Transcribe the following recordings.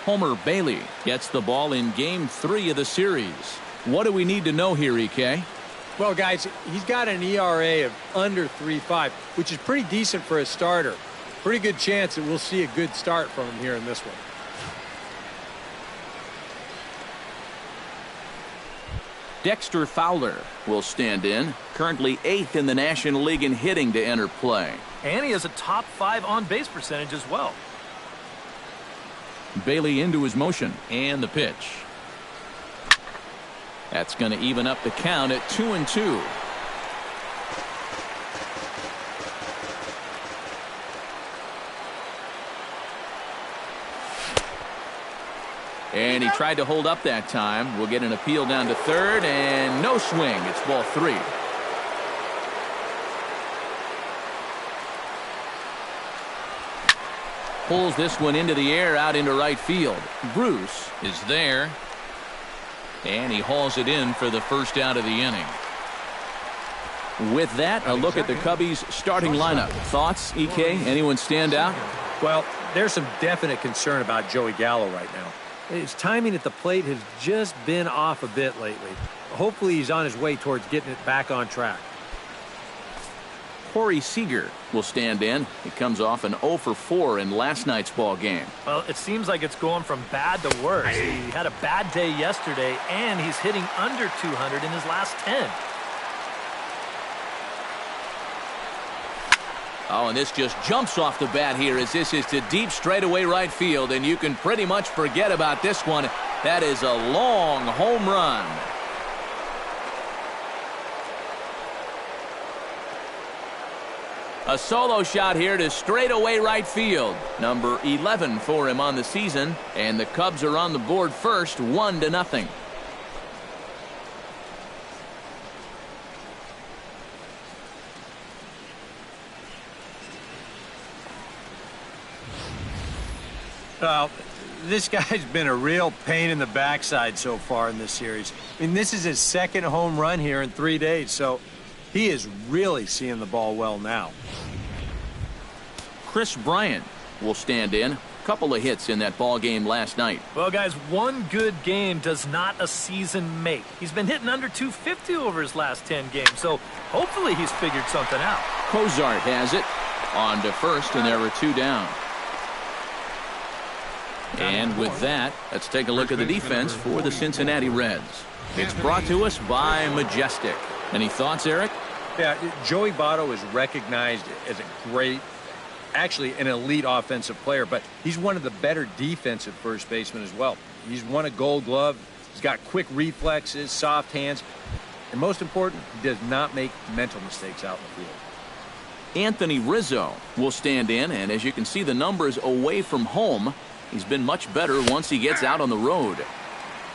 Homer Bailey gets the ball in Game 3 of the series. What do we need to know here, EK? Well, guys, he's got an ERA of under 3.5, which is pretty decent for a starter. Pretty good chance that we'll see a good start from him here in this one. Dexter Fowler will stand in, currently 8th in the National League in hitting to enter play. And he has a top 5 on-base percentage as well. Bailey into his motion, and the pitch. That's going to even up the count at 2-2. And he tried to hold up that time. We'll get an appeal down to third, and no swing. It's ball 3. Pulls this one into the air out into right field. Bruce is there. And he hauls it in for the first out of the inning. With that, a look at the Cubbies' starting lineup. Thoughts, EK? Anyone stand out? Well, there's some definite concern about Joey Gallo right now. His timing at the plate has just been off a bit lately. Hopefully he's on his way towards getting it back on track. Corey Seager will stand in. He comes off an 0 for 4 in last night's ball game. Well, it seems like it's going from bad to worse. He had a bad day yesterday, and he's hitting under 200 in his last 10. Oh, and this just jumps off the bat here as this is to deep straightaway right field, and you can pretty much forget about this one. That is a long home run. A solo shot here to straightaway right field. Number 11 for him on the season, and the Cubs are on the board first, 1-0. Well, this guy's been a real pain in the backside so far in this series. I mean, this is his second home run here in 3 days, so he is really seeing the ball well now. Chris Bryant will stand in. Couple of hits in that ball game last night. Well, guys, one good game does not a season make. He's been hitting under 250 over his last 10 games, so hopefully he's figured something out. Cozart has it. On to first, and there were 2 down. And with that, let's take a look at the defense for the Cincinnati Reds. It's brought to us by Majestic. Any thoughts, Eric? Yeah, Joey Votto is recognized as a great, actually an elite offensive player, but he's one of the better defensive first basemen as well. He's won a Gold Glove. He's got quick reflexes, soft hands, and most important, he does not make mental mistakes out in the field. Anthony Rizzo will stand in, and as you can see the numbers away from home, he's been much better once he gets out on the road.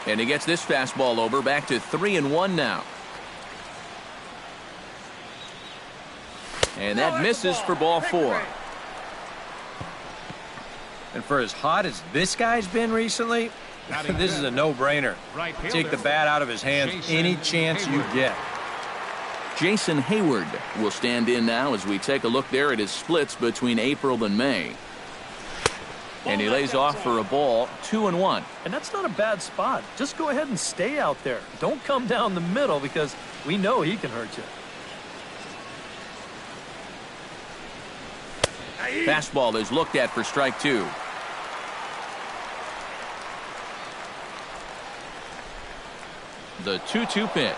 And he gets this fastball over, back to 3-1 now. And that misses for ball 4. And for as hot as this guy's been recently, this is a no-brainer. Take the bat out of his hands any chance you get. Jason Hayward will stand in now as we take a look there at his splits between April and May. And he lays off for a ball, 2-1. And that's not a bad spot. Just go ahead and stay out there. Don't come down the middle because we know he can hurt you. Fastball is looked at for strike 2. The 2-2 pitch.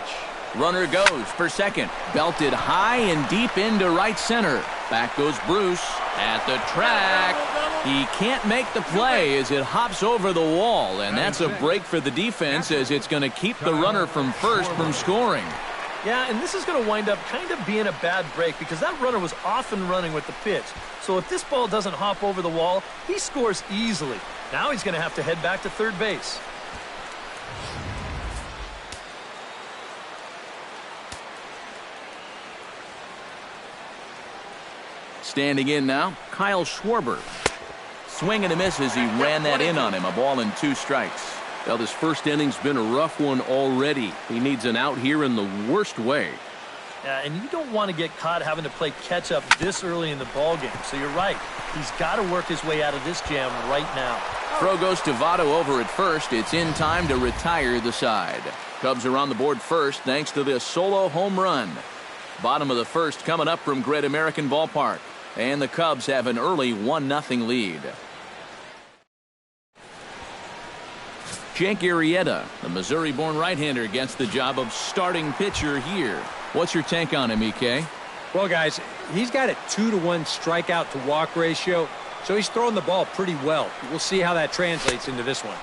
Runner goes for second. Belted high and deep into right center. Back goes Bruce at the track. He can't make the play as it hops over the wall, and that's a break for the defense as it's going to keep the runner from first from scoring. Yeah, and this is going to wind up kind of being a bad break because that runner was off and running with the pitch. So if this ball doesn't hop over the wall, he scores easily. Now he's going to have to head back to third base. Standing in now, Kyle Schwarber. Swing and a miss as he ran that in on him. A ball and 2 strikes. Well, this first inning's been a rough one already. He needs an out here in the worst way. Yeah, and you don't want to get caught having to play catch up this early in the ball game. So you're right. He's got to work his way out of this jam right now. Throw goes to Votto over at first. It's in time to retire the side. Cubs are on the board first thanks to this solo home run. Bottom of the first coming up from Great American Ballpark. And the Cubs have an early 1-0 lead. Jake Arrieta, the Missouri-born right-hander, gets the job of starting pitcher here. What's your take on him, EK? Well, guys, he's got a 2-to-1 strikeout to walk ratio, so he's throwing the ball pretty well. We'll see how that translates into this one.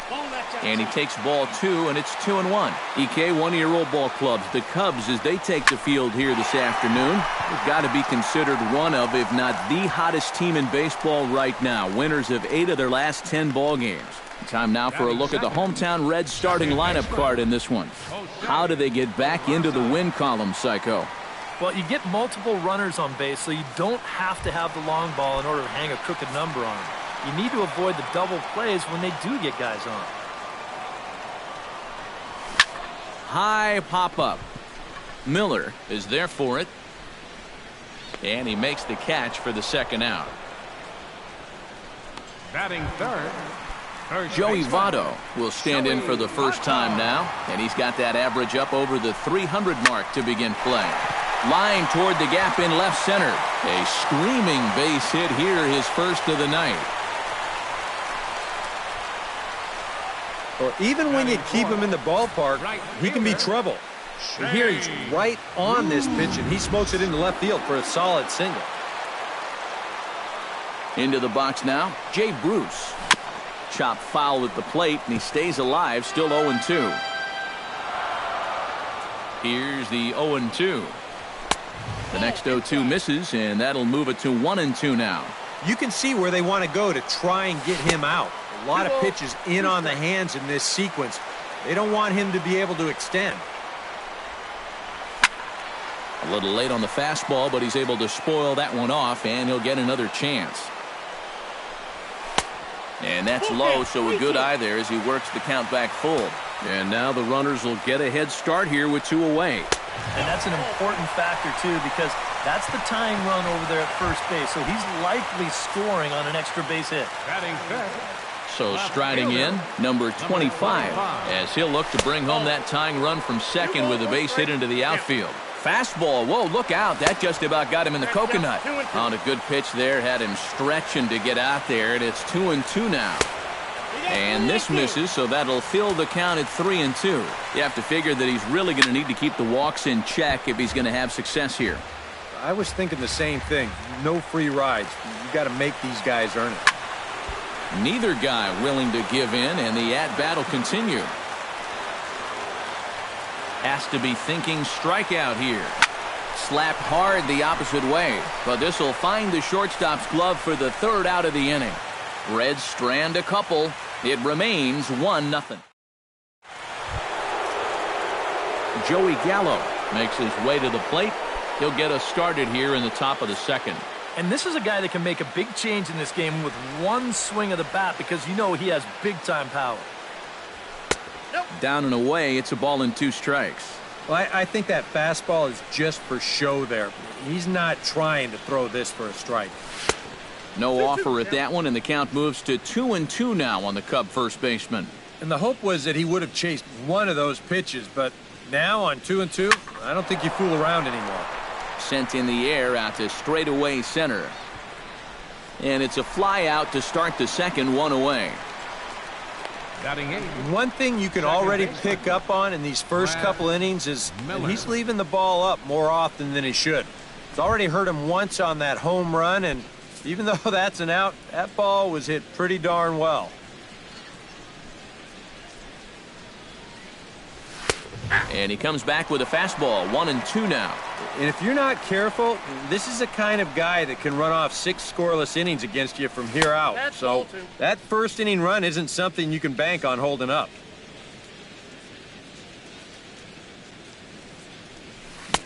And he takes ball 2, and it's 2-1. EK, one of your old ball clubs, the Cubs, as they take the field here this afternoon, have got to be considered one of, if not the hottest team in baseball right now. Winners of 8 of their last 10 ball games. Time now for a look at the hometown Reds starting lineup card in this one. How do they get back into the win column, Psycho? Well, you get multiple runners on base, so you don't have to have the long ball in order to hang a crooked number on them. You need to avoid the double plays when they do get guys on. High pop-up. Miller is there for it. And he makes the catch for the second out. Batting third. Joey Votto will stand in for the first time now, and he's got that average up over the 300 mark to begin play. Line toward the gap in left center. A screaming base hit here, his first of the night. Well, even when you keep him in the ballpark, he can be trouble. And here he's right on this pitch, and he smokes it into left field for a solid single. Into the box now, Jay Bruce. Chop foul at the plate, and he stays alive, still 0-2. Here's the 0-2. The next 0-2 misses, and that'll move it to 1-2 now. You can see where they want to go to try and get him out. A lot of pitches in on the hands in this sequence. They don't want him to be able to extend. A little late on the fastball, but he's able to spoil that one off, and he'll get another chance. And that's low, so a good eye there as he works the count back full. And now the runners will get a head start here with 2 away. And that's an important factor, too, because that's the tying run over there at first base. So he's likely scoring on an extra base hit. Batting fifth. So striding in, number 25, as he'll look to bring home that tying run from second with a base hit into the outfield. Fastball, whoa, look out. That just about got him in the coconut. On a good pitch there, had him stretching to get out there, and it's 2-2 now. And this misses, so that'll fill the count at 3-2. You have to figure that he's really going to need to keep the walks in check if he's going to have success here. I was thinking the same thing. No free rides. You got to make these guys earn it. Neither guy willing to give in, and the at-bat will continue. Has to be thinking strikeout here. Slapped hard the opposite way, but this will find the shortstop's glove for the third out of the inning. Reds strand a couple. It remains 1-0. Joey Gallo makes his way to the plate. He'll get us started here in the top of the second. And this is a guy that can make a big change in this game with one swing of the bat because you know he has big-time power. Down and away, it's a ball and 2 strikes. Well, I think that fastball is just for show there. He's not trying to throw this for a strike. No offer at that one, and the count moves to 2-2 now on the Cub first baseman. And the hope was that he would have chased one of those pitches, but now on 2-2, I don't think you fool around anymore. Sent in the air out to straightaway center. And it's a fly out to start the second, 1 away. Batting 8. One thing you can already pick up on in these first couple innings is he's leaving the ball up more often than he should. It's already hurt him once on that home run, and even though that's an out, that ball was hit pretty darn well. And he comes back with a fastball, 1-2 now. And if you're not careful, this is the kind of guy that can run off 6 scoreless innings against you from here out. So that first inning run isn't something you can bank on holding up.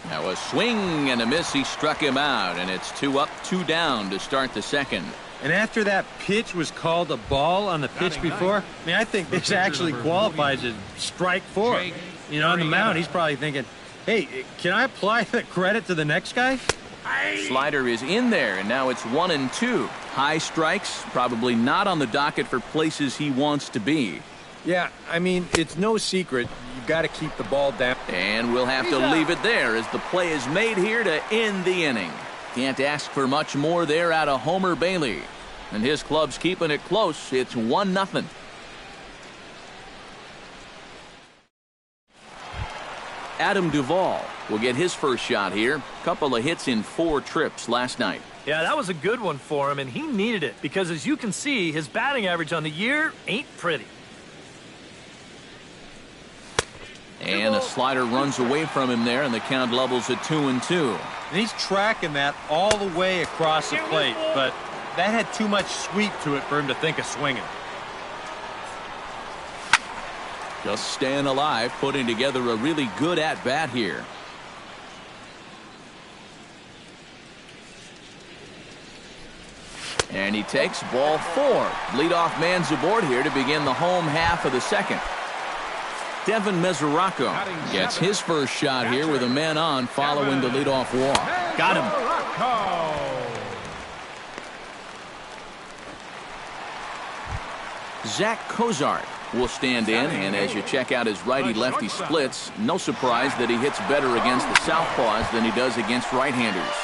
Now a swing and a miss. He struck him out, and it's 2 up, 2 down to start the second. And after that pitch was called a ball on the pitch before, I mean, I think this actually qualifies as strike 4. You know, on the mound, he's probably thinking, hey, can I apply the credit to the next guy? Slider is in there, and now it's 1-2. High strikes, probably not on the docket for places he wants to be. Yeah, I mean, it's no secret. You've got to keep the ball down. And we'll have to leave it there as the play is made here to end the inning. Can't ask for much more there out of Homer Bailey. And his club's keeping it close. It's 1-0. Adam Duvall will get his first shot here. Couple of hits in 4 trips last night. Yeah, that was a good one for him, and he needed it because, as you can see, his batting average on the year ain't pretty. And a slider runs away from him there, and the count levels at 2-2. And he's tracking that all the way across the plate, but that had too much sweep to it for him to think of swinging. Just staying alive, putting together a really good at-bat here. And he takes ball 4. Leadoff man's aboard here to begin the home half of the second. Devin Mesoraco gets his first shot here with a man on following the leadoff walk. Got him. Zach Cozart will stand in, and as you check out his righty-lefty splits, no surprise that he hits better against the southpaws than he does against right-handers.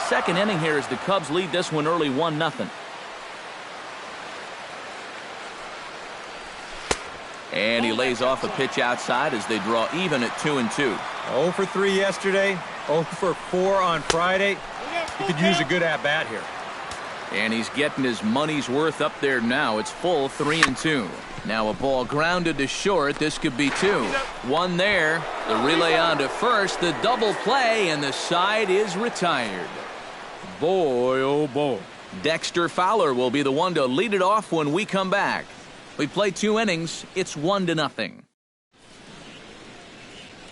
Second inning here as the Cubs lead this one early 1-0. And he lays off a pitch outside as they draw even at 2-2. 0 for 3 yesterday, 0 for 4 on Friday. He could use a good at-bat here. And he's getting his money's worth up there now. It's full 3-2. Now a ball grounded to short. This could be 2. 1 there. The relay on to first. The double play, and the side is retired. Boy, oh boy. Dexter Fowler will be the one to lead it off when we come back. We play 2 innings. It's 1-0.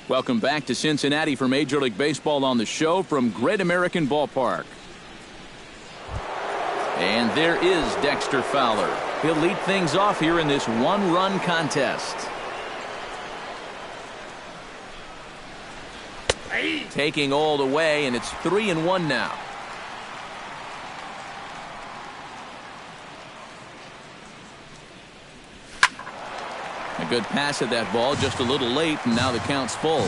Welcome back to Cincinnati for Major League Baseball on the show from Great American Ballpark. And there is Dexter Fowler. He'll lead things off here in this 1-run contest. Taking all the way, and it's 3-1 now. A good pass at that ball, just a little late, and now the count's full.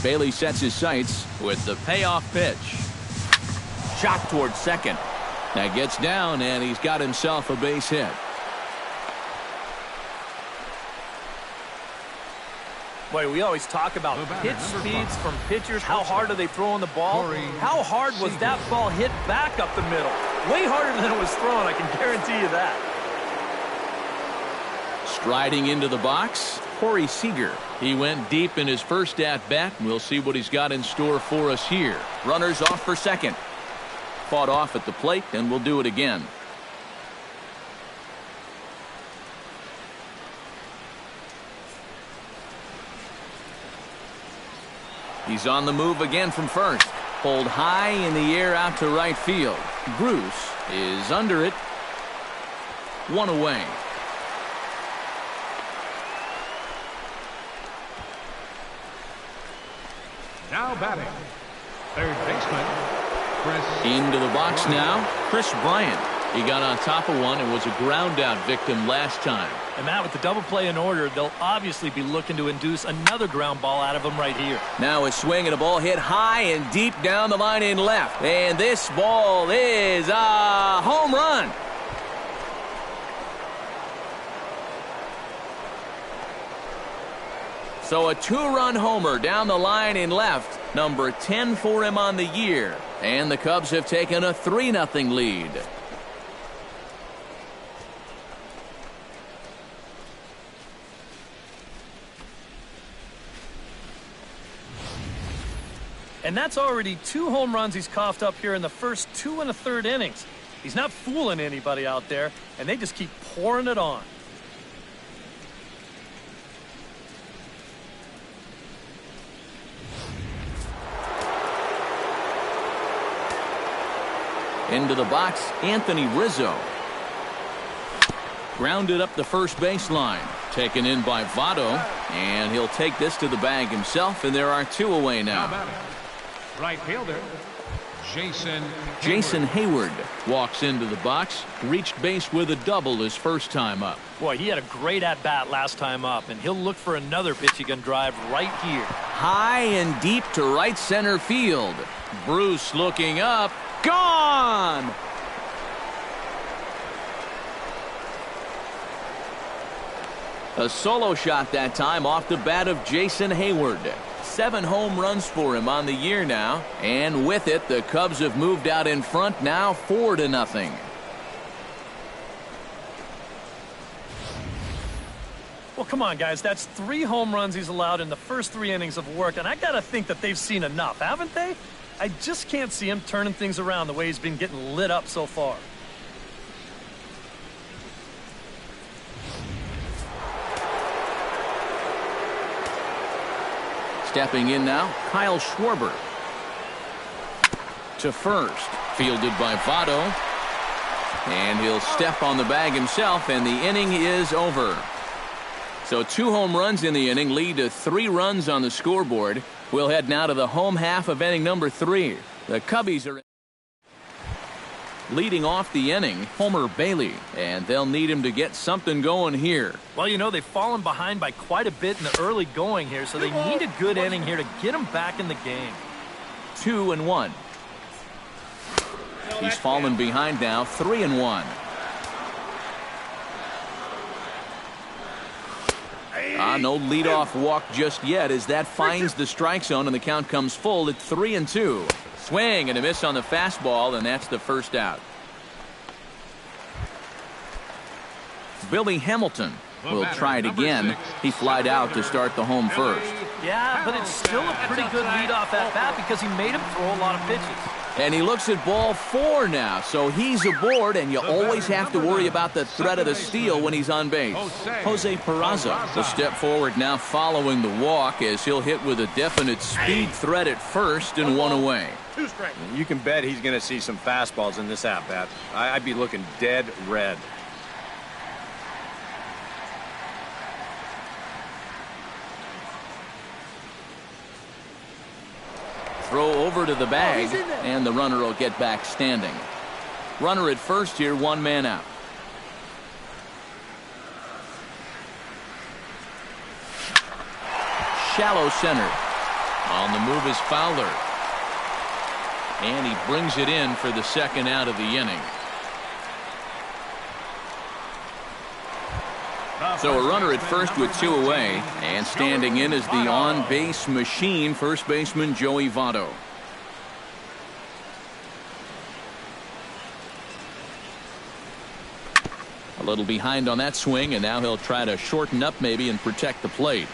Bailey sets his sights with the payoff pitch. Shot towards second. That gets down, and he's got himself a base hit. Boy, we always talk about pitch speeds from pitchers. How hard are they throwing the ball? How hard was that ball hit back up the middle? Way harder than it was thrown, I can guarantee you that. Striding into the box, Corey Seager. He went deep in his first at-bat. We'll see what he's got in store for us here. Runners off for second. Fought off at the plate, and we'll do it again. He's on the move again from first. Pulled high in the air out to right field. Bruce is under it. 1 away. Now batting, third baseman, Chris. Into the box now, Chris Bryant. He got on top of one and was a ground out victim last time. And Matt, with the double play in order, they'll obviously be looking to induce another ground ball out of him right here. Now a swing and a ball hit high and deep down the line in left. And this ball is a home run. So a 2-run homer down the line in left. Number 10 for him on the year. And the Cubs have taken a 3-0 lead. And that's already 2 home runs he's coughed up here in the first 2 1/3 innings. He's not fooling anybody out there, and they just keep pouring it on. Into the box, Anthony Rizzo. Grounded up the first baseline. Taken in by Votto, and he'll take this to the bag himself, and there are 2 away now. Right fielder, Jason Hayward walks into the box, reached base with a double his first time up. Boy, he had a great at-bat last time up, and he'll look for another pitch he can drive right here. High and deep to right center field. Bruce looking up. Gone! A solo shot that time off the bat of Jason Hayward. 7 home runs for him on the year now. And with it, the Cubs have moved out in front now 4-0. Well, come on, guys. That's 3 home runs he's allowed in the first 3 innings of work, and I got to think that they've seen enough, haven't they? I just can't see him turning things around the way he's been getting lit up so far. Stepping in now, Kyle Schwarber. To first, fielded by Votto. And he'll step on the bag himself, and the inning is over. So 2 home runs in the inning lead to 3 runs on the scoreboard. We'll head now to the home half of inning number 3. The Cubbies are leading off the inning, Homer Bailey, and they'll need him to get something going here. Well, you know, they've fallen behind by quite a bit in the early going here, so they need a good inning here to get them back in the game. 2-1. He's fallen behind now, 3-1. No leadoff walk just yet as that finds the strike zone and the count comes full at 3-2. Swing and a miss on the fastball, and that's the first out. Billy Hamilton will try it again. He flied out to start the home first. Yeah, but it's still a pretty good leadoff at bat because he made him throw a lot of pitches. And he looks at ball 4 now, so he's aboard, and you always have to worry about the threat of the steal when he's on base. Jose Peraza will step forward now following the walk as he'll hit with a definite speed threat at first and 1 away. You can bet he's going to see some fastballs in this at-bat. I'd be looking dead red. Throw over to the bag, and the runner will get back standing. Runner at first here, 1 man out. Shallow center. On the move is Fowler. And he brings it in for the second out of the inning. So a runner at first with 2 away, and standing in is the on-base machine, first baseman Joey Votto. A little behind on that swing, and now he'll try to shorten up maybe and protect the plate.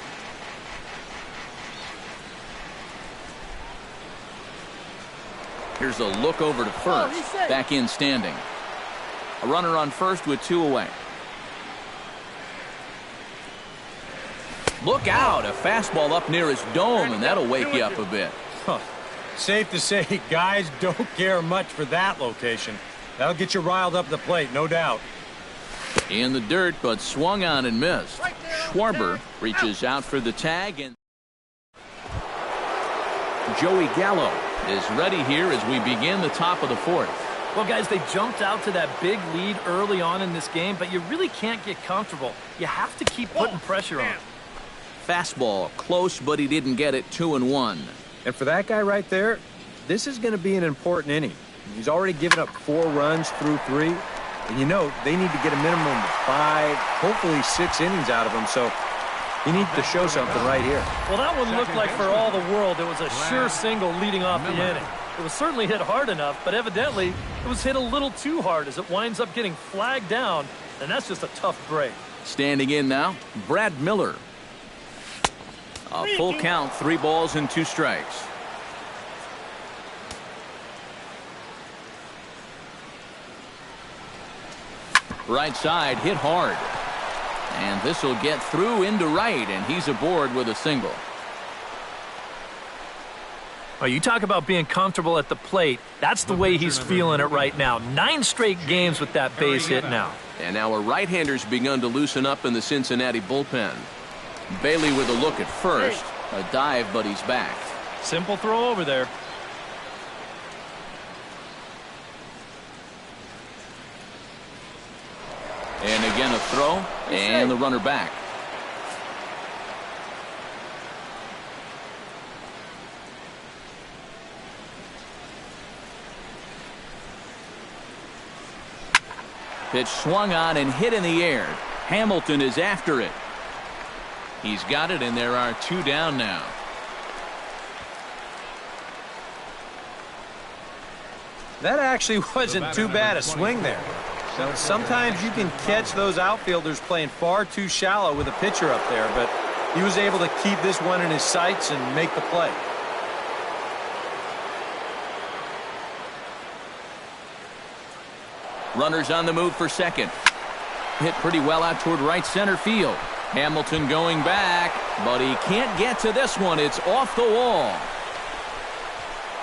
Here's a look over to first, back in standing. A runner on first with 2 away. Look out, a fastball up near his dome, and that'll wake you up a bit. Safe to say, guys don't care much for that location. That'll get you riled up the plate, no doubt. In the dirt, but swung on and missed. Schwarber reaches out for the tag, and Joey Gallo is ready here as we begin the top of the 4th. Well, guys, they jumped out to that big lead early on in this game, but you really can't get comfortable. You have to keep putting pressure on. Fastball close, but he didn't get it. 2-1. And for that guy right there, this is going to be an important inning. He's already given up 4 runs through 3. And you know, they need to get a minimum of 5, hopefully 6 innings out of him. So he needs to show something right here. Well, that one looked like for all the world it was a sure single leading off the inning. It was certainly hit hard enough, but evidently it was hit a little too hard as it winds up getting flagged down, and that's just a tough break. Standing in now, Brad Miller. A full count, 3 balls and 2 strikes. Right side hit hard. And this will get through into right, and he's aboard with a single. Oh, you talk about being comfortable at the plate. That's the way he's feeling it right now. 9 straight games with that base hit now. And now a right-hander's begun to loosen up in the Cincinnati bullpen. Bailey with a look at first. A dive, but he's back. Simple throw over there. And again a throw, and the runner back. Pitch swung on and hit in the air. Hamilton is after it. He's got it, and there are 2 down now. That actually wasn't too bad a swing there. Now, sometimes you can catch those outfielders playing far too shallow with a pitcher up there, but he was able to keep this one in his sights and make the play. Runners on the move for second. Hit pretty well out toward right center field. Hamilton going back, but he can't get to this one. It's off the wall.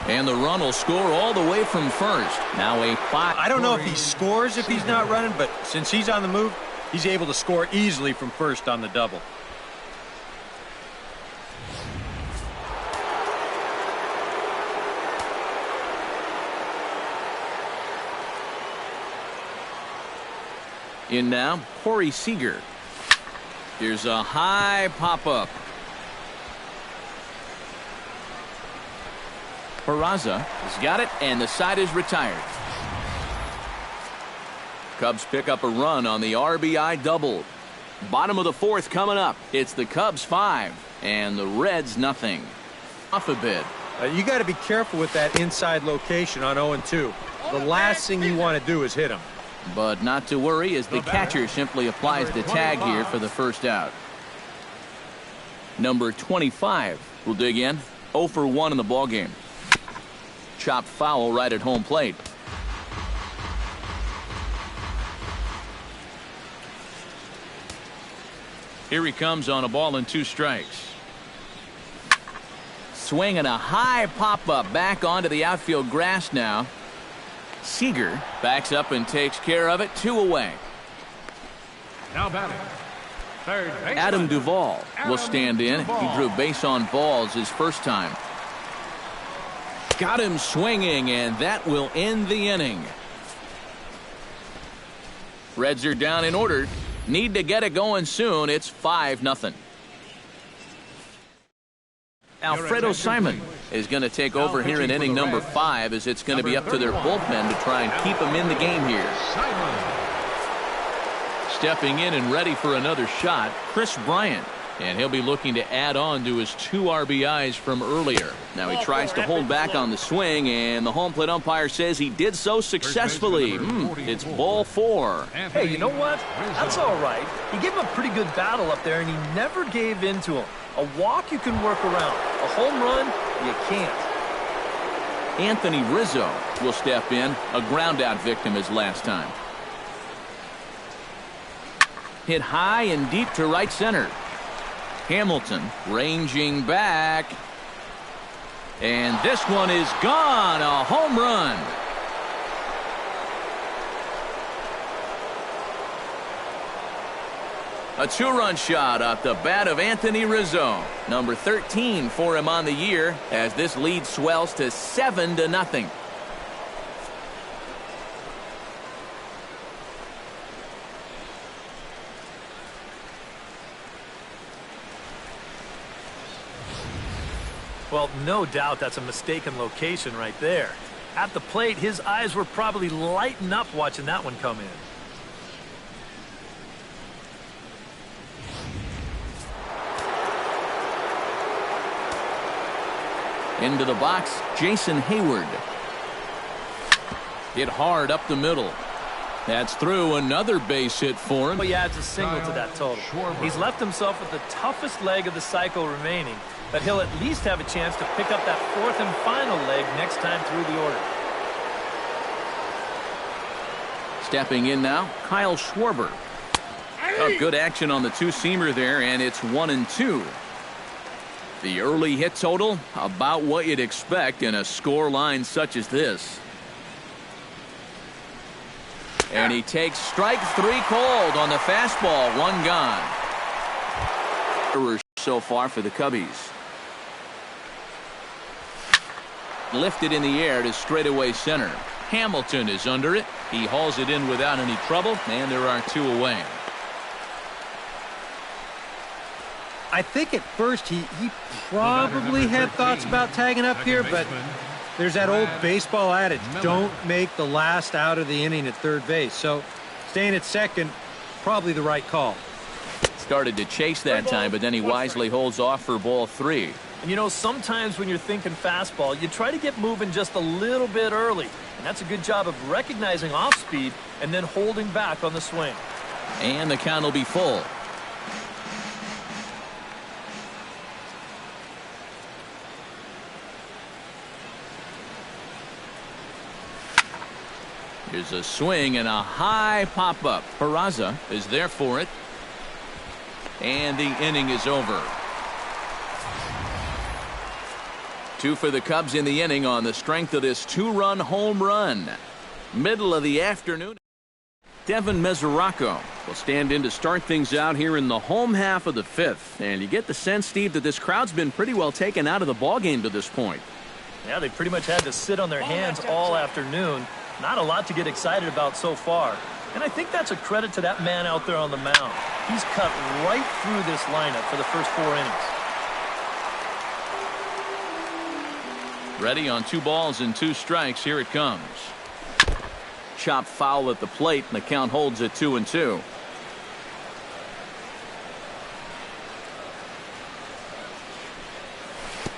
And the run will score all the way from first. Now a 5. I don't know if he scores if he's not running, but since he's on the move, he's able to score easily from first on the double. In now, Corey Seager. Here's a high pop-up. Peraza has got it, and the side is retired. Cubs pick up a run on the RBI double. Bottom of the 4th coming up. It's the Cubs 5, and the Reds nothing. Off a bit. You got to be careful with that inside location on 0-2. The last thing you want to do is hit him. But not to worry, as the catcher simply applies the tag here for the first out. Number 25 will dig in. 0 for 1 in the ballgame. Chopped foul right at home plate. Here he comes on a ball and 2 strikes. Swinging a high pop-up back onto the outfield grass now. Seager backs up and takes care of it. 2 away. Now batting. Third baseman. Adam Duvall will stand in. He drew base on balls his first time. Got him swinging, and that will end the inning. Reds are down in order. Need to get it going soon. It's 5-0. Alfredo Simon is going to take over here in inning number 5, as it's going to be up to their bullpen to try and keep them in the game here. Stepping in and ready for another shot, Chris Bryant. And he'll be looking to add on to his 2 RBIs from earlier. Now he tries to hold back on the swing, and the home plate umpire says he did so successfully. It's ball 4. Hey, you know what? That's all right. He gave him a pretty good battle up there, and he never gave in to him. A walk you can work around. A home run, you can't. Anthony Rizzo will step in. A ground out victim his last time. Hit high and deep to right center. Hamilton ranging back. And this one is gone. A home run. A 2-run shot off the bat of Anthony Rizzo. Number 13 for him on the year, as this lead swells to 7-0. Well, no doubt that's a mistaken location right there. At the plate, his eyes were probably lighting up watching that one come in. Into the box, Jason Hayward. Hit hard up the middle. That's through. Another base hit for him. But he adds a single to that total. He's left himself with the toughest leg of the cycle remaining, but he'll at least have a chance to pick up that 4th and final leg next time through the order. Stepping in now, Kyle Schwarber. A good action on the 2-seamer there, and it's 1-2. The early hit total, about what you'd expect in a score line such as this. And he takes strike 3 cold on the fastball. 1 gone. So far for the Cubbies. Lifted in the air to straightaway center. Hamilton is under it. He hauls it in without any trouble, and there are 2 away. I think at first he probably had thoughts about tagging up here, but there's that old baseball adage, don't make the last out of the inning at third base. So staying at second, probably the right call. Started to chase that time, but then he wisely holds off for ball 3. And you know, sometimes when you're thinking fastball, you try to get moving just a little bit early. And that's a good job of recognizing off speed and then holding back on the swing. And the count will be full. Here's a swing and a high pop-up. Peraza is there for it. And the inning is over. 2 for the Cubs in the inning on the strength of this 2-run home run. Middle of the afternoon. Devin Mesoraco will stand in to start things out here in the home half of the 5th. And you get the sense, Steve, that this crowd's been pretty well taken out of the ballgame to this point. Yeah, they pretty much had to sit on their hands all afternoon. Not a lot to get excited about so far. And I think that's a credit to that man out there on the mound. He's cut right through this lineup for the first 4 innings. Ready on 2 balls and 2 strikes. Here it comes. Chop foul at the plate, and the count holds at 2-2.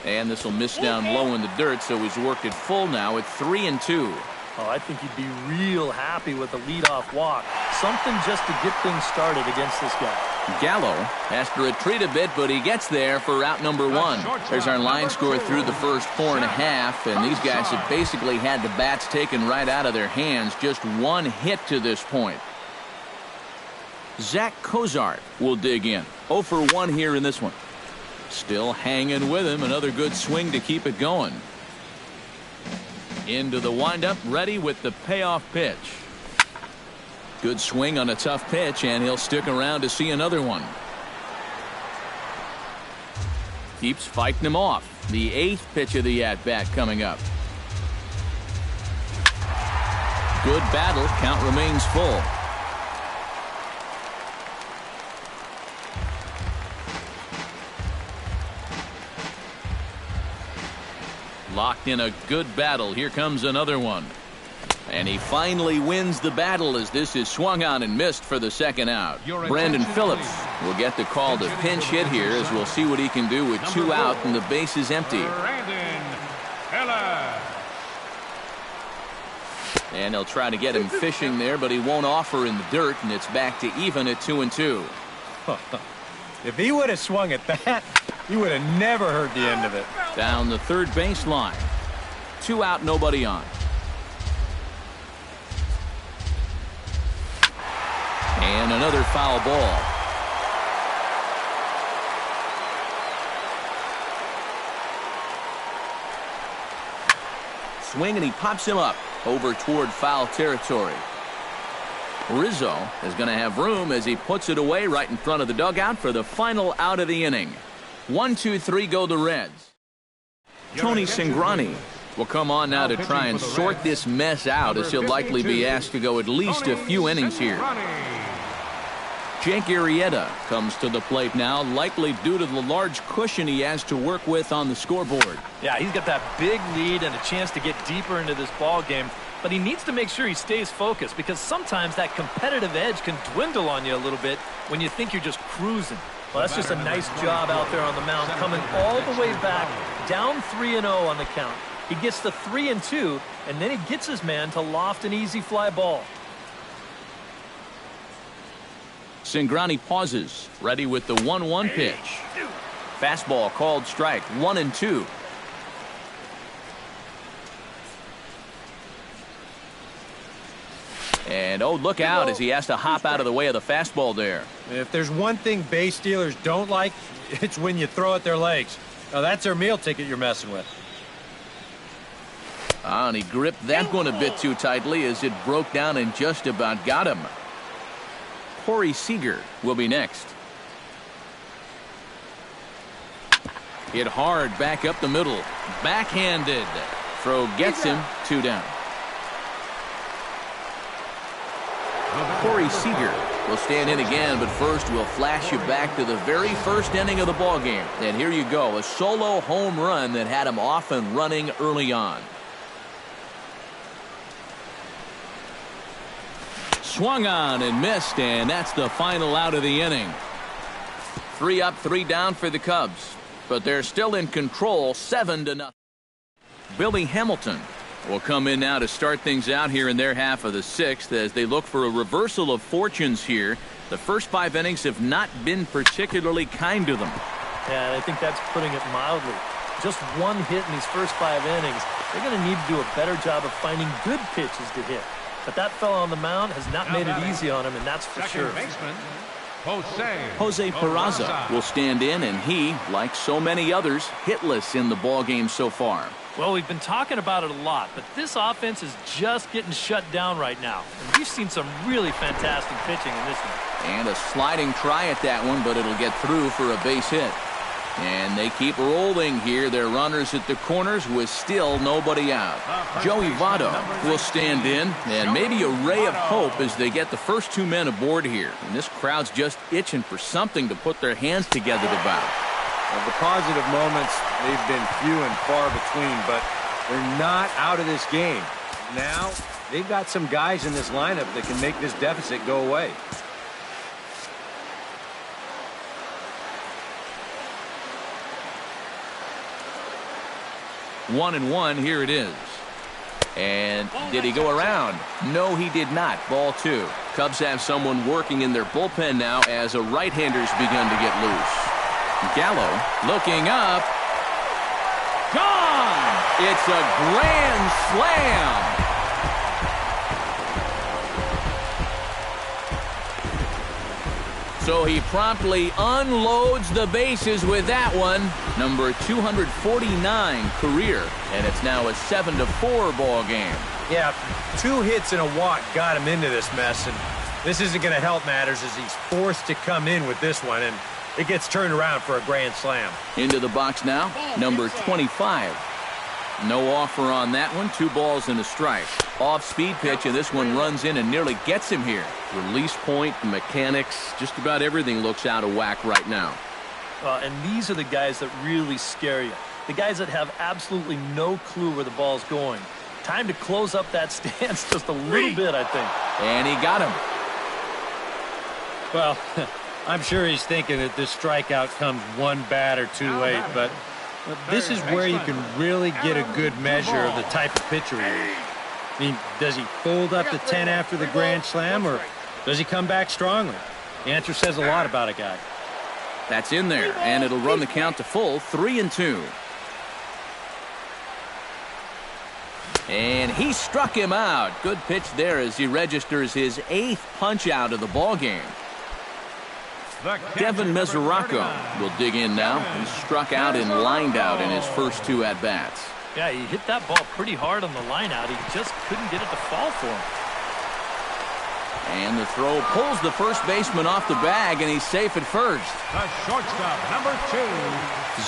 And this will miss down low in the dirt, so he's worked it full now at 3-2. Oh, I think he'd be real happy with a leadoff walk. Something just to get things started against this guy. Gallo has to retreat a bit, but he gets there for out number 1. There's our line score through the first 4.5, and these guys have basically had the bats taken right out of their hands. Just 1 hit to this point. Zach Cozart will dig in. 0 for 1 here in this one. Still hanging with him. Another good swing to keep it going. Into the windup, ready with the payoff pitch. Good swing on a tough pitch, and he'll stick around to see another one. Keeps fighting him off. The 8th pitch of the at-bat coming up. Good battle. Count remains full. Locked in a good battle. Here comes another one. And he finally wins the battle as this is swung on and missed for the 2nd out. Brandon Phillips will get the call to pinch hit here as we'll see what he can do with 2 out and the base is empty. And they'll try to get him fishing there, but he won't offer in the dirt, and it's back to even at 2-2. If he would have swung at that, he would have never heard the end of it. Down the third baseline. 2 out, nobody on. And another foul ball. Swing, and he pops him up over toward foul territory. Rizzo is going to have room as he puts it away right in front of the dugout for the final out of the inning. 1-2-3 go the Reds. Tony Cingrani will come on now to try and sort this mess out, as he'll likely be asked to go at least a few innings here. Jake Arrieta comes to the plate now, likely due to the large cushion he has to work with on the scoreboard. Yeah, he's got that big lead and a chance to get deeper into this ball game, but he needs to make sure he stays focused, because sometimes that competitive edge can dwindle on you a little bit when you think you're just cruising. Well, that's just a nice job out there on the mound, coming all the way back, down 3-0 on the count. He gets the 3-2, and then he gets his man to loft an easy fly ball. Cingrani pauses, ready with the 1-1 pitch. Fastball called strike, 1-2. And oh, look out as he has to hop out of the way of the fastball there. If there's one thing base stealers don't like, it's when you throw at their legs. Now, that's their meal ticket you're messing with. And he gripped that one a bit too tightly as it broke down and just about got him. Corey Seager will be next. Hit hard back up the middle. Backhanded. Throw gets him. 2 down. Corey Seager will stand in again, but first we'll flash you back to the very first inning of the ball game. And here you go, a solo home run that had him off and running early on. Swung on and missed, and that's the final out of the inning. 3 up, 3 down for the Cubs, but they're still in control, 7-0. Billy Hamilton will come in now to start things out here in their half of the 6th as they look for a reversal of fortunes here. The first 5 innings have not been particularly kind to them. Yeah, I think that's putting it mildly. Just 1 hit in these first 5 innings. They're going to need to do a better job of finding good pitches to hit. But that fellow on the mound has not made it easy on him, and that's for sure. Baseman, Jose Peraza will stand in, and he, like so many others, hitless in the ball game so far. Well, we've been talking about it a lot, but this offense is just getting shut down right now. And we've seen some really fantastic pitching in this one. And a sliding try at that one, but it'll get through for a base hit. And they keep rolling here. Their runners at the corners with still nobody out. Joey Votto will stand in, and maybe a ray of hope as they get the first 2 men aboard here. And this crowd's just itching for something to put their hands together about. Well, the positive moments, they've been few and far between, but they're not out of this game. Now, they've got some guys in this lineup that can make this deficit go away. 1-1, here it is. And did he go around? No, he did not. Ball 2. Cubs have someone working in their bullpen now as a right-hander's begun to get loose. Gallo looking up. Gone! It's a grand slam. So he promptly unloads the bases with that one. Number 249 career. And it's now a 7-4 ball game. Yeah, 2 hits and a walk got him into this mess. And this isn't going to help matters as he's forced to come in with this one. And it gets turned around for a grand slam. Into the box now, number 25. No offer on that one. 2 balls and a strike. Off-speed pitch, and this one runs in and nearly gets him here. Release point, mechanics, just about everything looks out of whack right now. And these are the guys that really scare you. The guys that have absolutely no clue where the ball's going. Time to close up that stance just a little bit, I think. And he got him. Well, I'm sure he's thinking that this strikeout comes 1 batter too late, but this is where you can really get a good measure of the type of pitcher he is. I mean, does he fold up the 10 after the grand slam, or does he come back strongly? The answer says a lot about a guy. That's in there, and it'll run the count to full, 3-2. And he struck him out. Good pitch there as he registers his 8th punch out of the ball game. Devin Mesoraco will dig in now. He struck out and lined out in his first 2 at-bats. Yeah, he hit that ball pretty hard on the line out. He just couldn't get it to fall for him. And the throw pulls the first baseman off the bag, and he's safe at first. The shortstop, number 2.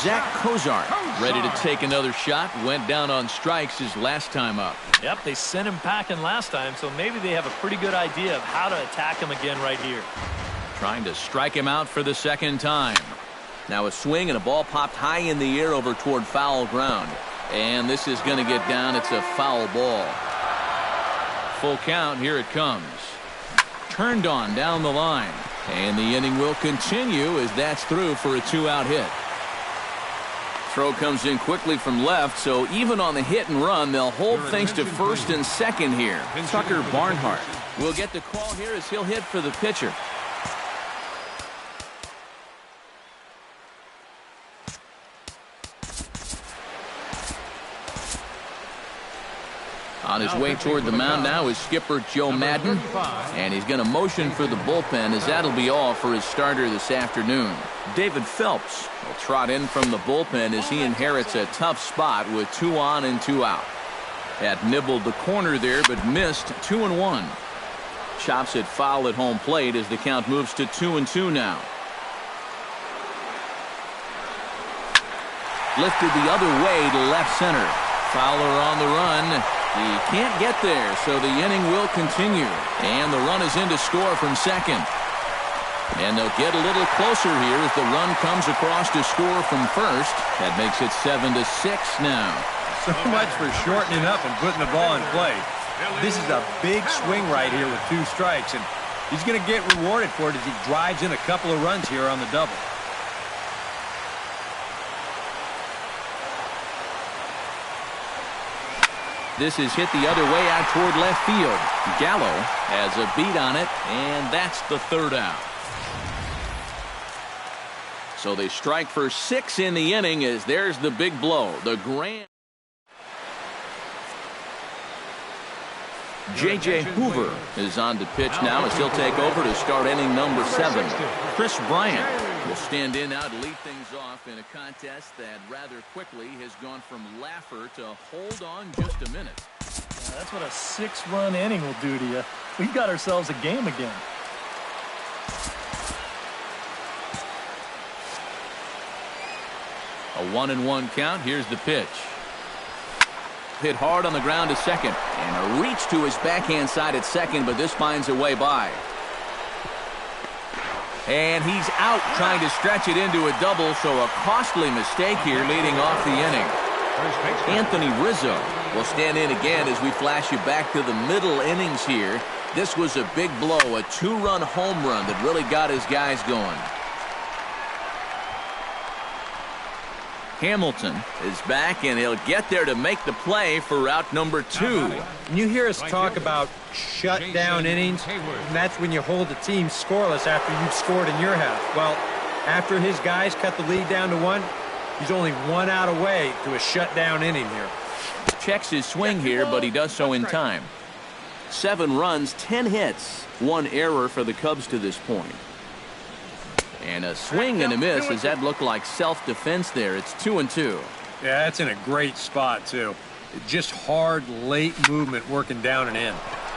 Zach Kozar, ready to take another shot. Went down on strikes his last time up. Yep, they sent him packing last time, so maybe they have a pretty good idea of how to attack him again right here. Trying to strike him out for the 2nd time. Now a swing and a ball popped high in the air over toward foul ground. And this is going to get down. It's a foul ball. Full count. Here it comes. Turned on down the line. And the inning will continue as that's through for a 2-out hit. Throw comes in quickly from left, so even on the hit and run, they'll hold things to first and second here. Tucker Barnhart will get the call here as he'll hit for the pitcher. On his way toward the mound now is skipper Joe Madden, and he's going to motion for the bullpen as that'll be all for his starter this afternoon. David Phelps will trot in from the bullpen as he inherits a tough spot with 2 on and 2 out. Had nibbled the corner there, but missed 2-1. Chops it foul at home plate as the count moves to 2-2 now. Lifted the other way to left center. Fowler on the run. He can't get there, so the inning will continue. And the run is in to score from second. And they'll get a little closer here as the run comes across to score from first. That makes it 7-6 now. So much for shortening up and putting the ball in play. This is a big swing right here with 2 strikes, and he's going to get rewarded for it as he drives in a couple of runs here on the double. This is hit the other way out toward left field. Gallo has a beat on it, and that's the 3rd out. So they strike for 6 in the inning as there's the big blow. The grand. J.J. Hoover is on to pitch now as he'll take over to start inning number 7. Chris Bryant will stand in now to lead things off in a contest that rather quickly has gone from laugher to hold on just a minute. That's what a 6-run inning will do to you. We've got ourselves a game again. A 1-1 count. Here's the pitch. Hit hard on the ground to second, and a reach to his backhand side at second, but this finds a way by. And he's out trying to stretch it into a double, so a costly mistake here leading off the inning. Anthony Rizzo will stand in again as we flash you back to the middle innings here. This was a big blow, a 2-run home run that really got his guys going. Hamilton is back, and he'll get there to make the play for out number 2. And you hear us talk about shutdown innings, and that's when you hold the team scoreless after you've scored in your half. Well, after his guys cut the lead down to 1, he's only 1 out away to a shutdown inning here. Checks his swing here, but he does so in time. 7 runs, 10 hits, 1 error for the Cubs to this point. And a swing and a miss. Does that look like self-defense there? It's 2-2. Yeah, that's in a great spot, too. Just hard, late movement working down and in.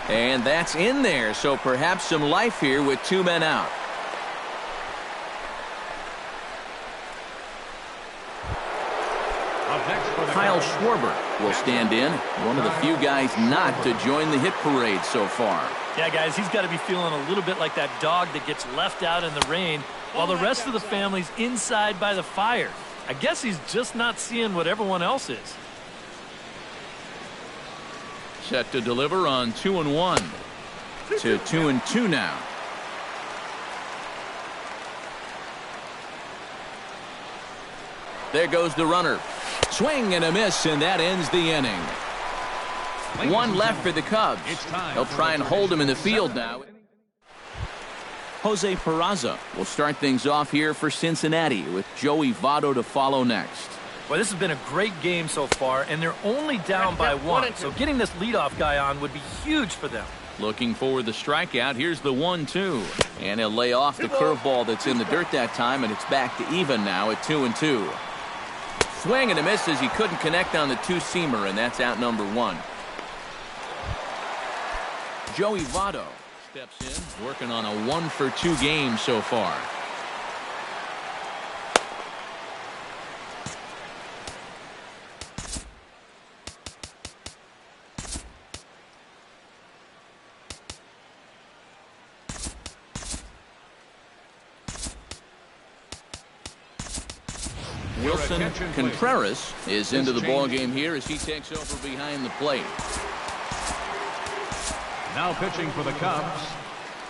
And that's in there, so perhaps some life here with 2 men out. Kyle Schwarber will stand in, one of the few guys not to join the hit parade so far. Yeah, guys, he's got to be feeling a little bit like that dog that gets left out in the rain while the rest of the family's inside by the fire. I guess he's just not seeing what everyone else is. Set to deliver on 2-1 to 2-2 now. There goes the runner. Swing and a miss, and that ends the inning. 1 left for the Cubs. They'll try and hold him in the field now. Jose Peraza will start things off here for Cincinnati with Joey Votto to follow next. Well, this has been a great game so far, and they're only down by 1. So getting this leadoff guy on would be huge for them. Looking for the strikeout. Here's the 1-2. And he'll lay off the curveball that's in the dirt that time, and it's back to even now at 2-2. Swing and a miss as he couldn't connect on the 2-seamer, and that's out number 1. Joey Votto steps in, working on a 1-for-2 game so far. Wilson Contreras is into the ballgame here as he takes over behind the plate. Now pitching for the Cubs.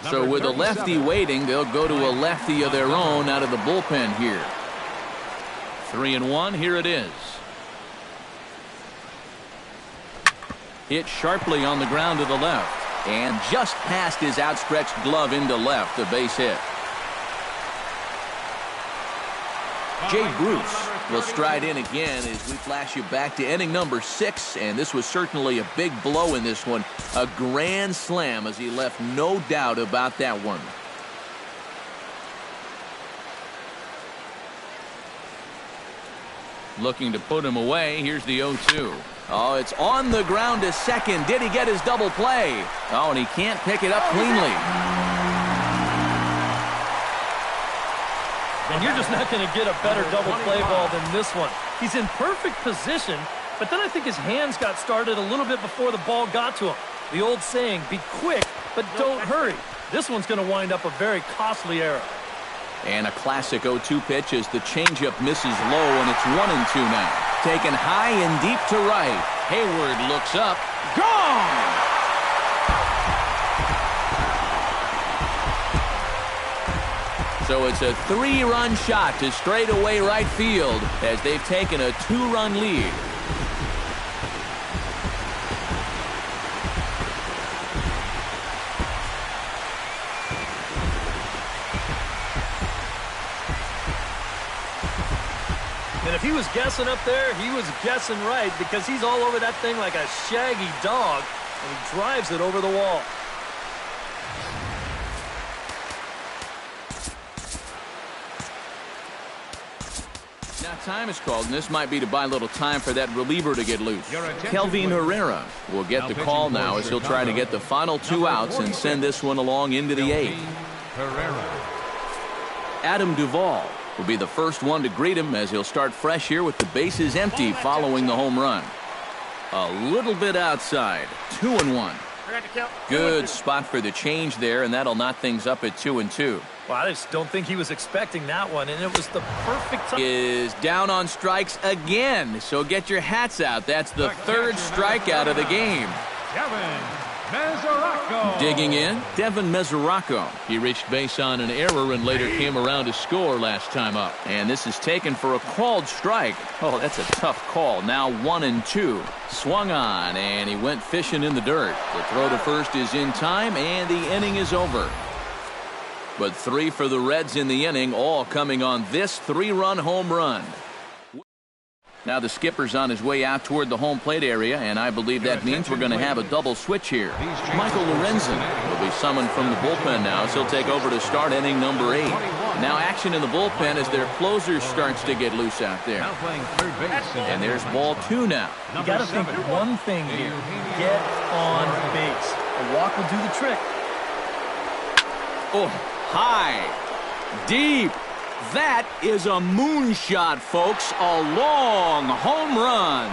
So with a lefty waiting, they'll go to a lefty of their own out of the bullpen here. 3-1, here it is. Hit sharply on the ground to the left, and just past his outstretched glove into left, a base hit. Jay Bruce will stride in again as we flash you back to inning number 6, and this was certainly a big blow in this one. A grand slam as he left no doubt about that one. Looking to put him away. Here's the 0-2. Oh, it's on the ground to second. Did he get his double play? Oh, and he can't pick it up cleanly. And you're just not going to get a better double play ball than this one. He's in perfect position, but then I think his hands got started a little bit before the ball got to him. The old saying, be quick, but don't hurry. This one's going to wind up a very costly error. And a classic 0-2 pitch as the changeup misses low, and it's 1-2 now. Taken high and deep to right. Hayward looks up. Gone! So it's a 3-run shot to straightaway right field as they've taken a 2-run lead. And if he was guessing up there, he was guessing right because he's all over that thing like a shaggy dog, and he drives it over the wall. Now time is called, and this might be to buy a little time for that reliever to get loose. Kelvin Herrera will get the call now as he'll try to get the final 2 outs and send this one along into the 8th. Adam Duvall will be the first one to greet him as he'll start fresh here with the bases empty following the home run. A little bit outside. 2-1. Good spot for the change there, and that'll knot things up at 2-2. Well, I just don't think he was expecting that one, and it was the perfect time. Is down on strikes again, so get your hats out. That's the 3rd strikeout of the game. Digging in, Devin Mesoraco. He reached base on an error and later came around to score last time up. And this is taken for a called strike. Oh, that's a tough call. Now 1-2. Swung on, and he went fishing in the dirt. The throw to first is in time, and the inning is over. But 3 for the Reds in the inning, all coming on this 3-run home run. Now the skipper's on his way out toward the home plate area, and I believe that means we're going to have a double switch here. Michael Lorenzen will be summoned from the bullpen now, so he'll take over to start inning number 8. Now action in the bullpen as their closer starts to get loose out there. And there's ball 2 now. You got to think one thing here. Get on base. A walk will do the trick. Oh, high, deep. That is a moonshot, folks. A long home run.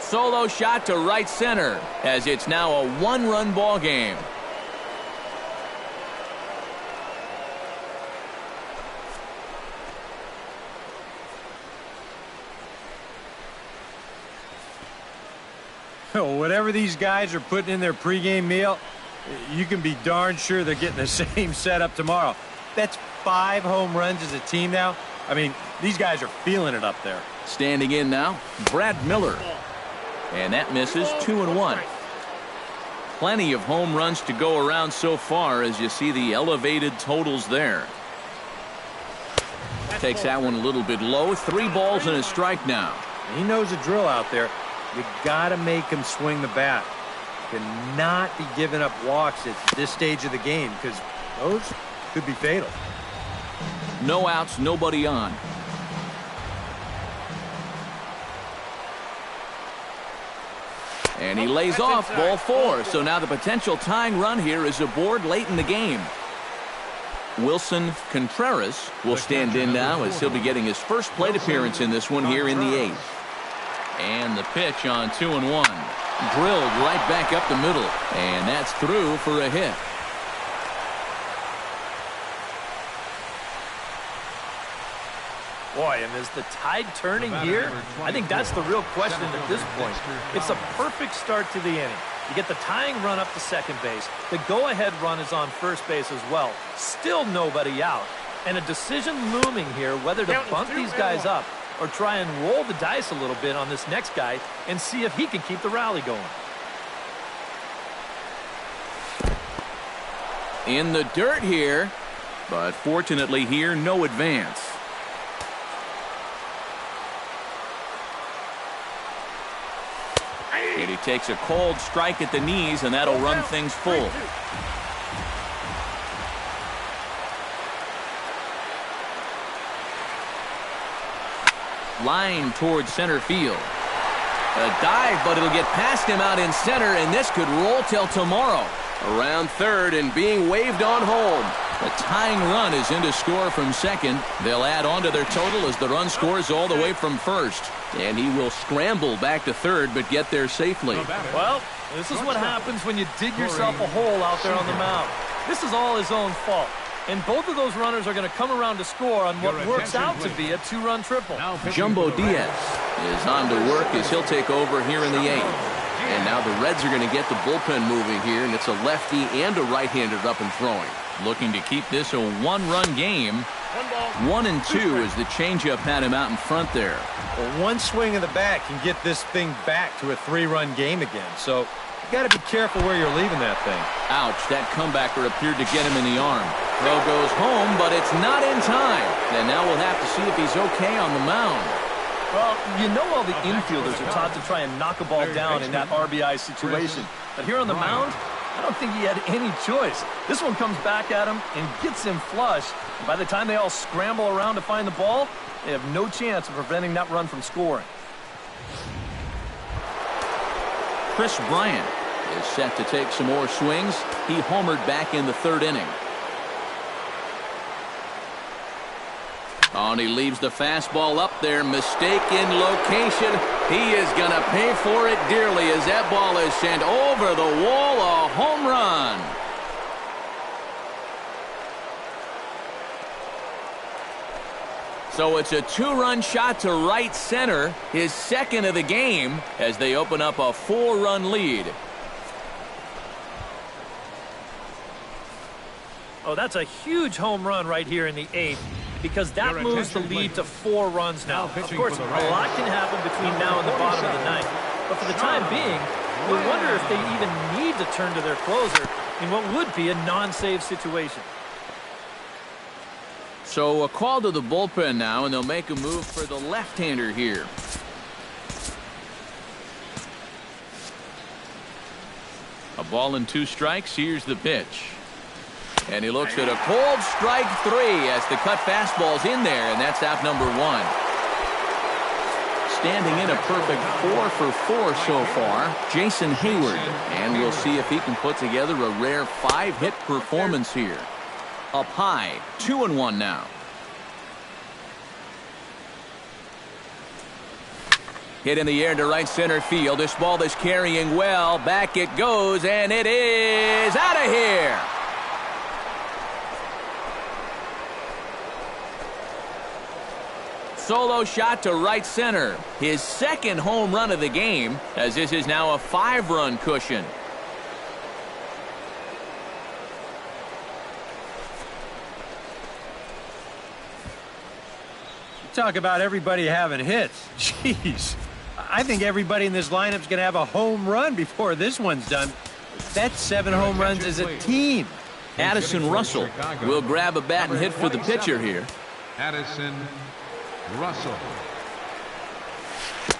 Solo shot to right center as it's now a 1-run ball game. Whatever these guys are putting in their pregame meal, you can be darn sure they're getting the same setup tomorrow. That's 5 home runs as a team now. I mean, these guys are feeling it up there. Standing in now, Brad Miller. And that misses. 2-1. Plenty of home runs to go around so far as you see the elevated totals there. Takes that one a little bit low. 3 balls and a strike now. He knows the drill out there. You got to make him swing the bat. Cannot be giving up walks at this stage of the game because those could be fatal. No outs, nobody on. And he lays off ball 4. So now the potential tying run here is aboard late in the game. Wilson Contreras will stand in now as he'll be getting his first plate appearance in this one here in the 8th. And the pitch on 2-1. Drilled right back up the middle. And that's through for a hit. Boy, and is the tide turning here? I think that's the real question at this point. It's a perfect start to the inning. You get the tying run up to second base. The go-ahead run is on first base as well. Still nobody out. And a decision looming here whether to bunt these guys up or try and roll the dice a little bit on this next guy and see if he can keep the rally going. In the dirt here, but fortunately here, no advance. And he takes a cold strike at the knees, and that'll run things full. Line towards center field. A dive, but it'll get past him out in center, and this could roll till tomorrow. Around third and being waved on home. The tying run is in to score from second. They'll add on to their total as the run scores all the way from first. And he will scramble back to third, but get there safely. Well, this is what happens when you dig yourself a hole out there on the mound. This is all his own fault. And both of those runners are going to come around to score on what works out to be a two-run triple. Jumbo Diaz is on to work as he'll take over here in the eighth. And now the Reds are going to get the bullpen moving here, and it's a lefty and a right-hander up and throwing. Looking to keep this a one-run game. 1-2 as the changeup had him out in front there. Well, one swing of the bat can get this thing back to a three-run game again. So you got to be careful where you're leaving that thing. Ouch, that comebacker appeared to get him in the arm. Throw goes home, but it's not in time. And now we'll have to see if he's okay on the mound. Well, you know all the infielders are taught to try and knock a ball down in that RBI situation. But here on the mound, I don't think he had any choice. This one comes back at him and gets him flush. By the time they all scramble around to find the ball, they have no chance of preventing that run from scoring. Chris Bryant is set to take some more swings. He homered back in the third inning. Oh, and he leaves the fastball up there. Mistaken location. He is going to pay for it dearly as that ball is sent over the wall. A home run. So it's a two-run shot to right center, his second of the game, as they open up a four-run lead. Oh, that's a huge home run right here in the eighth, because that moves the lead to 4 runs now. Of course, a lot can happen between now and the bottom of the ninth, but for the time being, we wonder if they even need to turn to their closer in what would be a non-save situation. So a call to the bullpen now, and they'll make a move for the left-hander here. A ball and 2 strikes. Here's the pitch. And he looks at a cold strike 3 as the cut fastball's in there, and that's out number 1. Standing in a perfect 4 for 4 so far, Jason Hayward. And we'll see if he can put together a rare 5-hit performance here. Up high, 2-1 now. Hit in the air to right center field. This ball is carrying well. Back it goes, and it is out of here. Solo shot to right center. His second home run of the game, as this is now a 5-run cushion. Talk about everybody having hits. Jeez. I think everybody in this lineup is going to have a home run before this one's done. That's 7 home runs as a team. Addison Russell will grab a bat and hit for the pitcher here. Addison Russell.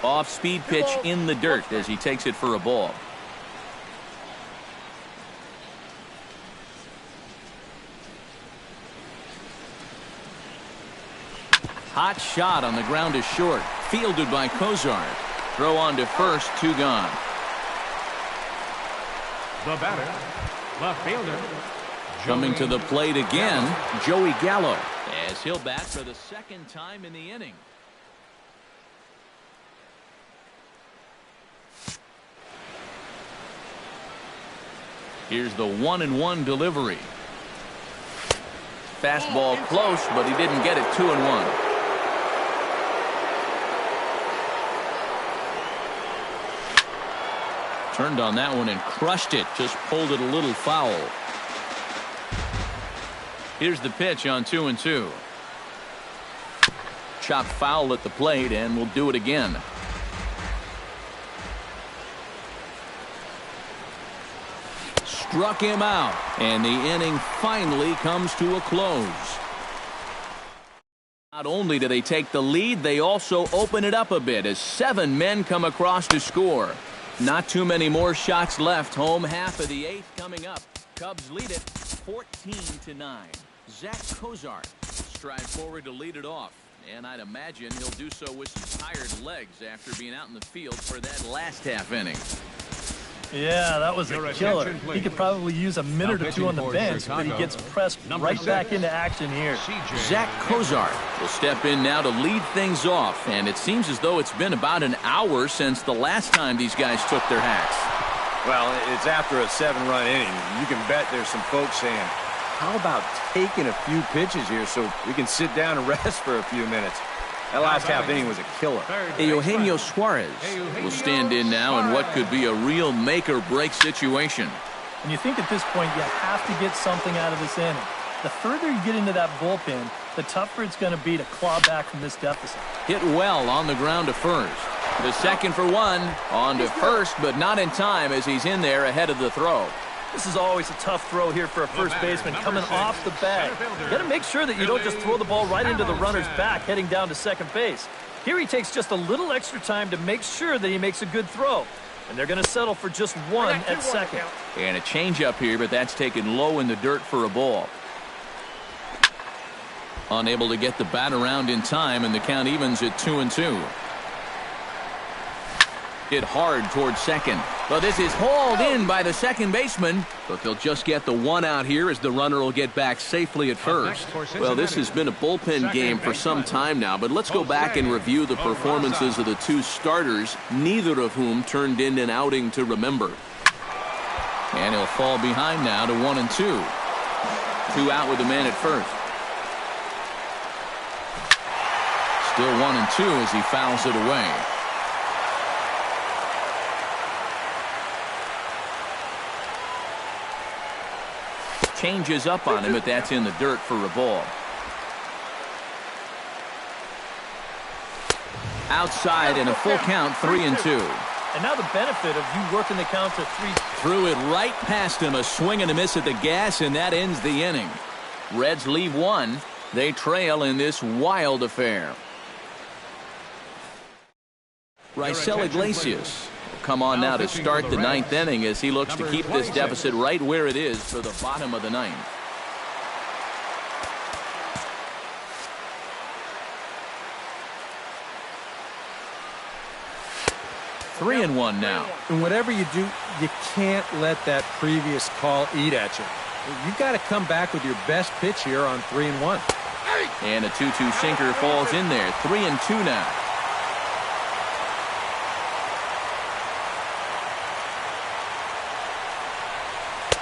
Off-speed pitch in the dirt as he takes it for a ball. Hot shot on the ground is short. Fielded by Cozart. Throw on to first, 2 gone. The batter, left fielder. Coming to the plate again, Joey Gallo, as he'll bat for the second time in the inning. Here's the 1-1 delivery. Fastball close, but he didn't get it. 2-1. Turned on that one and crushed it. Just pulled it a little foul. Here's the pitch on 2-2. Chopped foul at the plate, and we'll do it again. Struck him out, and the inning finally comes to a close. Not only do they take the lead, they also open it up a bit as 7 men come across to score. Not too many more shots left. Home half of the 8th coming up. Cubs lead it 14-9. Zach Cozart strides forward to lead it off. And I'd imagine he'll do so with some tired legs after being out in the field for that last half inning. Yeah, that was a killer. He could probably use a minute or two on the bench, but he gets pressed right back into action here. Zach Cozart will step in now to lead things off, and it seems as though it's been about an hour since the last time these guys took their hacks. Well, it's after a 7-run inning. You can bet there's some folks saying, how about taking a few pitches here so we can sit down and rest for a few minutes? That last half inning was a killer. Eugenio Suarez will stand in now in what could be a real make-or-break situation. And you think at this point you have to get something out of this inning. The further you get into that bullpen, the tougher it's going to be to claw back from this deficit. Hit well on the ground to first. The second for one. On to first, but not in time as he's in there ahead of the throw. This is always a tough throw here for a first baseman coming off the bag. You got to make sure that you don't just throw the ball right into the runner's back heading down to second base. Here he takes just a little extra time to make sure that he makes a good throw. And they're going to settle for just one at second. And a changeup here, but that's taken low in the dirt for a ball. Unable to get the bat around in time, and the count evens at 2-2. Hit hard towards second. But this is hauled in by the second baseman. But they'll just get the one out here as the runner will get back safely at first. Well, this has been a bullpen game for some time now, but let's go back and review the performances of the two starters, neither of whom turned in an outing to remember. And he'll fall behind now to 1-2. 2 out with the man at first. Still 1-2 as he fouls it away. Changes up on him, but that's in the dirt for a ball. Outside and a full count, 3-2. And now the benefit of you working the count to 3. Threw it right past him, a swing and a miss at the gas, and that ends the inning. Reds leave one. They trail in this wild affair. Raisel Iglesias come on now to start the ninth inning as he looks to keep this deficit right where it is for the bottom of the ninth. Three and one now. And whatever you do, you can't let that previous call eat at you. You've got to come back with your best pitch here on 3-1. And a 2-2 sinker falls in there. 3-2 now.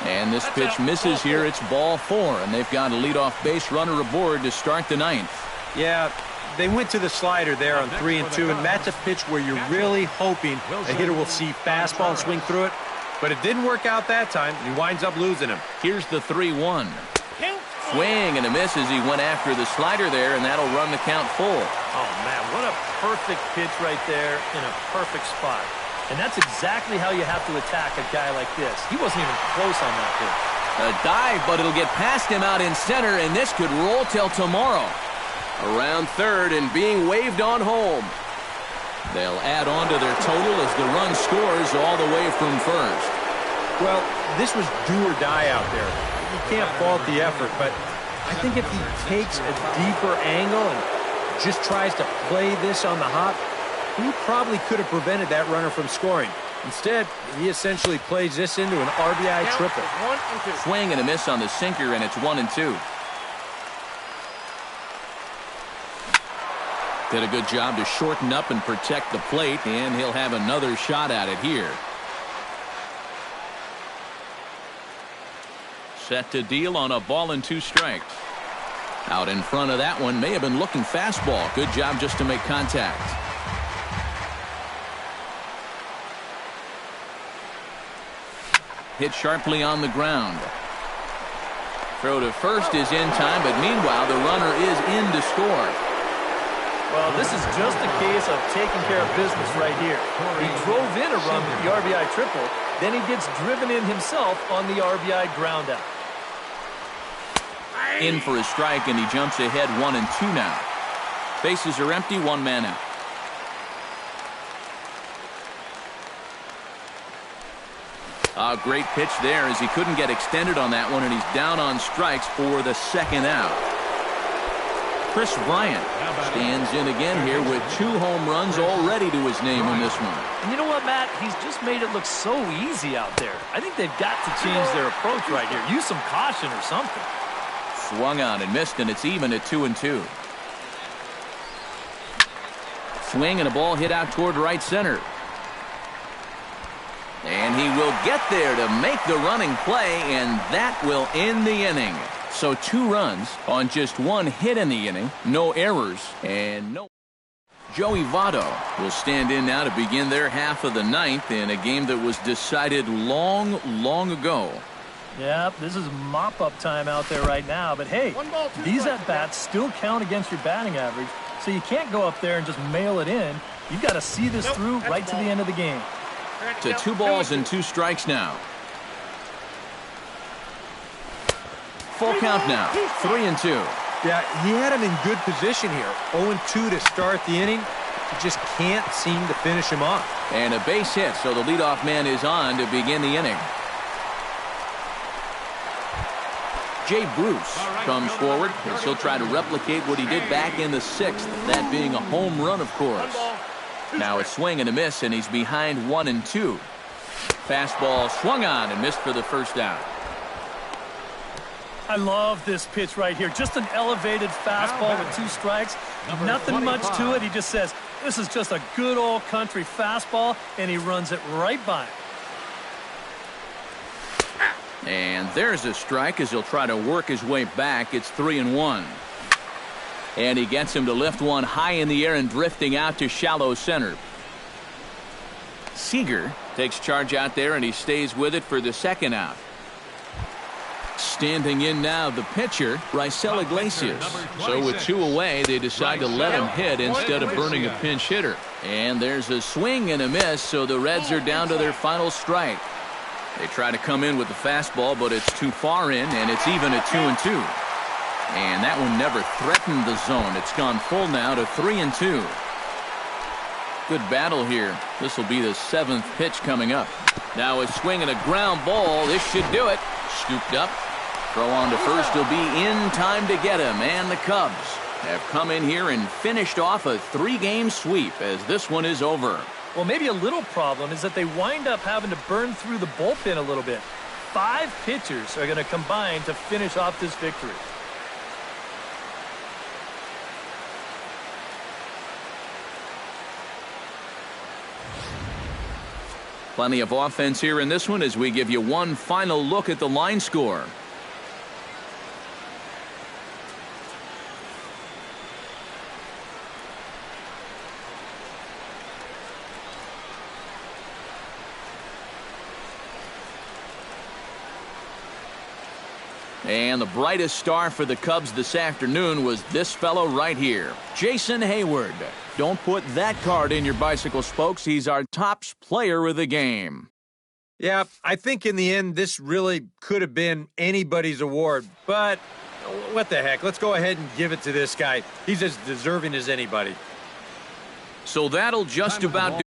And this pitch misses here. It's ball 4, and they've got a leadoff base runner aboard to start the ninth. Yeah, they went to the slider there on 3-2, and that's a pitch where you're really hoping the hitter will see fastball and swing through it. But it didn't work out that time. He winds up losing him. Here's the 3-1. Swing and a miss as he went after the slider there, and that'll run the count full. Oh, man, what a perfect pitch right there in a perfect spot. And that's exactly how you have to attack a guy like this. He wasn't even close on that pitch. A dive, but it'll get past him out in center, and this could roll till tomorrow. Around third and being waved on home. They'll add on to their total as the run scores all the way from first. Well, this was do or die out there. You can't fault the effort, but I think if he takes a deeper angle and just tries to play this on the hop, he probably could have prevented that runner from scoring. Instead, he essentially plays this into an RBI triple. Swing and a miss on the sinker, and it's 1-2. Did a good job to shorten up and protect the plate, and he'll have another shot at it here. Set to deal on a ball and 2 strikes. Out in front of that one, may have been looking fastball. Good job just to make contact. Hit sharply on the ground. Throw to first is in time, but meanwhile the runner is in to score. Well, this is just a case of taking care of business right here. He drove in a run with the RBI triple, then he gets driven in himself on the RBI ground out. In for a strike, and he jumps ahead 1-2 now. Bases are empty, 1 man out. A great pitch there as he couldn't get extended on that one, and he's down on strikes for the second out. Chris Bryant stands in again here with 2 home runs already to his name in this one. And you know what, Matt? He's just made it look so easy out there. I think they've got to change their approach right here. Use some caution or something. Swung on and missed, and it's even at 2-2. Swing and a ball hit out toward right center. And he will get there to make the running play, and that will end the inning. So 2 runs on just 1 hit in the inning, no errors, and no. Joey Votto will stand in now to begin their half of the 9th in a game that was decided long, long ago. Yep, this is mop-up time out there right now. But hey, these at-bats still count against your batting average, so you can't go up there and just mail it in. You've got to see this through right to the end of the game. To 2 balls and 2 strikes now. Full count now, 3-2. Yeah, he had him in good position here. 0-2 to start the inning. He just can't seem to finish him off. And a base hit, so the leadoff man is on to begin the inning. Jay Bruce comes forward as he'll try to replicate what he did back in the 6th, that being a home run, of course. Now a swing and a miss, and he's behind 1-2. Fastball swung on and missed for the first out. I love this pitch right here. Just an elevated fastball with 2 strikes. Nothing much to it. He just says, this is just a good old country fastball, and he runs it right by him. And there's a strike as he'll try to work his way back. It's 3-1. And he gets him to lift one high in the air and drifting out to shallow center. Seager takes charge out there, and he stays with it for the 2nd out. Standing in now, the pitcher, Raisel Iglesias. So with 2 away, they decide to let him hit instead of burning a pinch hitter. And there's a swing and a miss, so the Reds are down to their final strike. They try to come in with the fastball, but it's too far in, and it's even at 2-2. And that one never threatened the zone. It's gone full now to 3-2. Good battle here. This will be the 7th pitch coming up. Now a swing and a ground ball. This should do it. Scooped up. Throw on to first will be in time to get him. And the Cubs have come in here and finished off a 3-game sweep as this one is over. Well, maybe a little problem is that they wind up having to burn through the bullpen a little bit. 5 pitchers are going to combine to finish off this victory. Plenty of offense here in this one as we give you one final look at the line score. And the brightest star for the Cubs this afternoon was this fellow right here, Jason Heyward. Don't put that card in your bicycle spokes. He's our top player of the game. Yeah, I think in the end, this really could have been anybody's award. But what the heck? Let's go ahead and give it to this guy. He's as deserving as anybody. So that'll just about do